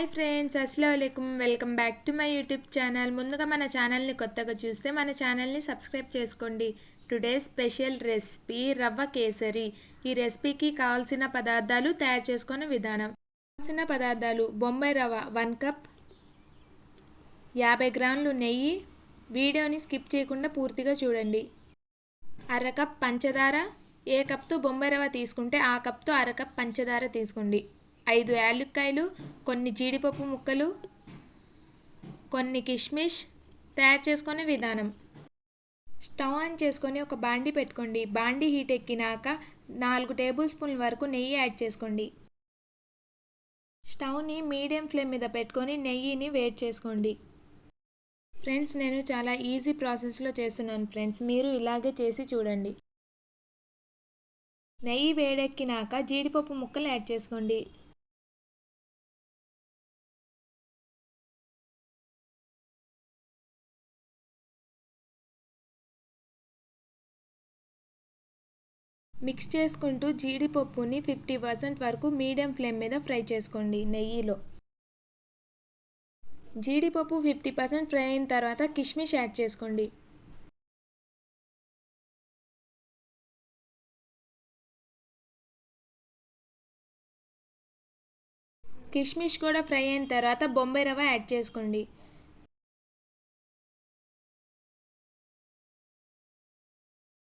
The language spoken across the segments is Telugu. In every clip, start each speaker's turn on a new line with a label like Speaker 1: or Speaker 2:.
Speaker 1: హాయ్ ఫ్రెండ్స్, అస్సలాముఅలైకుం. Welcome back to my YouTube channel. ముందుగా మన ఛానల్ని కొత్తగా చూస్తే మన ఛానల్ని సబ్స్క్రైబ్ చేసుకోండి. టుడే స్పెషల్ రెసిపీ రవ్వ కేసరి. ఈ రెసిపీకి కావాల్సిన పదార్థాలు తయారు చేసుకునే విధానం. కావాల్సిన పదార్థాలు: బొంబాయి రవ్వ 1 కప్, 50 గ్రాములు నెయ్యి. వీడియోని స్కిప్ చేయకుండా పూర్తిగా చూడండి. అరకప్ పంచదార. ఏ కప్తో బొంబాయి రవ్వ తీసుకుంటే ఆ కప్తో అరకప్ పంచదార తీసుకోండి. 5 యాలక్కాయలు, కొన్ని జీడిపప్పు ముక్కలు, కొన్ని కిస్మిస్. తయారు చేసుకునే విధానం: స్టవ్ ఆన్ చేసుకొని ఒక బాండి పెట్టుకోండి. బాండి హీట్ ఎక్కినాక 4 టేబుల్ స్పూన్ల వరకు నెయ్యి యాడ్ చేసుకోండి. స్టవ్ని మీడియం ఫ్లేమ్ మీద పెట్టుకొని నెయ్యిని వేడి చేసుకోండి. ఫ్రెండ్స్, నేను చాలా ఈజీ ప్రాసెస్లో చేస్తున్నాను ఫ్రెండ్స్, మీరు ఇలాగే చేసి చూడండి. నెయ్యి వేడెక్కినాక జీడిపప్పు ముక్కలు యాడ్ చేసుకోండి. మిక్స్ చేసుకుంటూ జీడిపప్పుని 50% వరకు మీడియం ఫ్లేమ్ మీద ఫ్రై చేసుకోండి నెయ్యిలో. జీడిపప్పు 50% ఫ్రై అయిన తర్వాత కిస్మిస్ యాడ్ చేసుకోండి. కిస్మిస్ కూడా ఫ్రై అయిన తర్వాత బొంబాయి రవ్వ యాడ్ చేసుకోండి.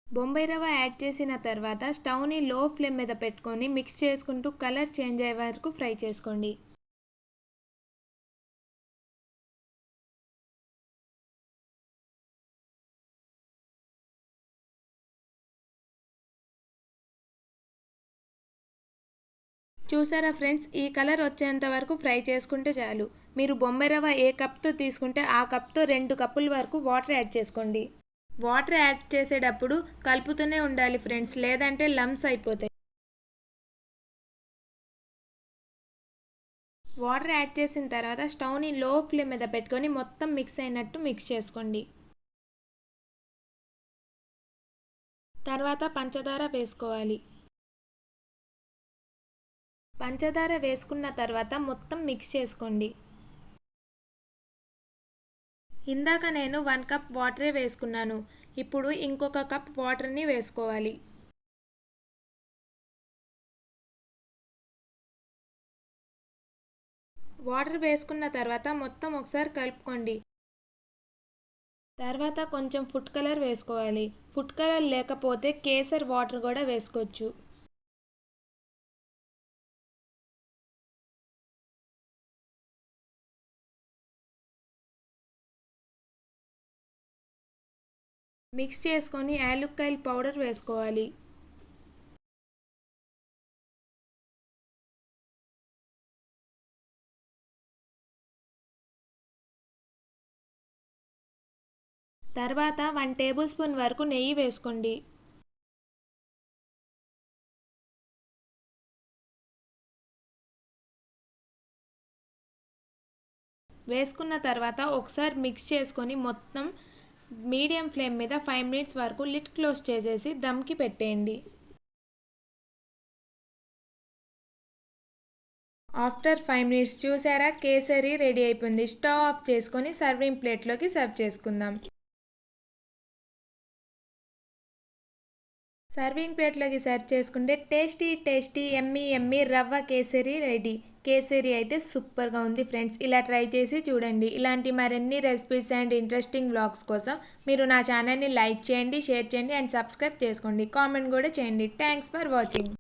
Speaker 1: బొంబాయి రవ్వ యాడ్ చేసిన తర్వాత స్టవ్ని లో ఫ్లేమ్ మీద పెట్టుకొని మిక్స్ చేసుకుంటూ కలర్ చేంజ్ అయ్యే వరకు ఫ్రై చేసుకోండి. చూసారా ఫ్రెండ్స్, ఈ కలర్ వచ్చేంత వరకు ఫ్రై చేసుకుంటే చాలు. మీరు బొంబాయి రవ్వ ఏ కప్తో తీసుకుంటే ఆ కప్తో 2 కప్పుల వరకు వాటర్ యాడ్ చేసుకోండి. వాటర్ యాడ్ చేసేటప్పుడు కలుపుతూనే ఉండాలి ఫ్రెండ్స్, లేదంటే లమ్స్ అయిపోతాయి. వాటర్ యాడ్ చేసిన తర్వాత స్టవ్ని లో ఫ్లేమ్ మీద పెట్టుకొని మొత్తం మిక్స్ అయినట్టు మిక్స్ చేసుకోండి. తర్వాత పంచదార వేసుకోవాలి. పంచదార వేసుకున్న తర్వాత మొత్తం మిక్స్ చేసుకోండి. ఇందాక నేను 1 కప్ వాటరే వేసుకున్నాను. ఇప్పుడు ఇంకొక కప్ వాటర్ని వేసుకోవాలి. వాటర్ వేసుకున్న తర్వాత మొత్తం ఒకసారి కలుపుకోండి. తర్వాత కొంచెం ఫుడ్ కలర్ వేసుకోవాలి. ఫుడ్ కలర్ లేకపోతే కేసర్ వాటర్ కూడా వేసుకోవచ్చు. మిక్స్ చేసుకొని యాలక్కాయల పౌడర్ వేసుకోవాలి. తర్వాత 1 టేబుల్ స్పూన్ వరకు నెయ్యి వేసుకోండి. వేసుకున్న తర్వాత ఒకసారి మిక్స్ చేసుకొని మొత్తం మీడియం ఫ్లేమ్ మీద 5 మినిట్స్ వరకు లిడ్ క్లోజ్ చేసేసి దమ్కి పెట్టేయండి. ఆఫ్టర్ 5 మినిట్స్ చూసారా, కేసరి రెడీ అయిపోయింది. స్టవ్ ఆఫ్ చేసుకొని సర్వింగ్ ప్లేట్లోకి సర్వ్ చేసుకుందాం. సర్వింగ్ ప్లేట్లోకి సర్వ్ చేసుకుంటే టేస్టీ టేస్టీ ఎమ్మీ ఎమ్మీ రవ్వ కేసరి రెడీ. కేసరి అయితే సూపర్గా ఉంది ఫ్రెండ్స్, ఇలా ట్రై చేసి చూడండి. ఇలాంటి మరిన్ని రెసిపీస్ అండ్ ఇంట్రెస్టింగ్ వ్లాగ్స్ కోసం మీరు నా ఛానల్ని లైక్ చేయండి, షేర్ చేయండి అండ్ సబ్స్క్రైబ్ చేసుకోండి. కామెంట్ కూడా చేయండి. Thanks for watching.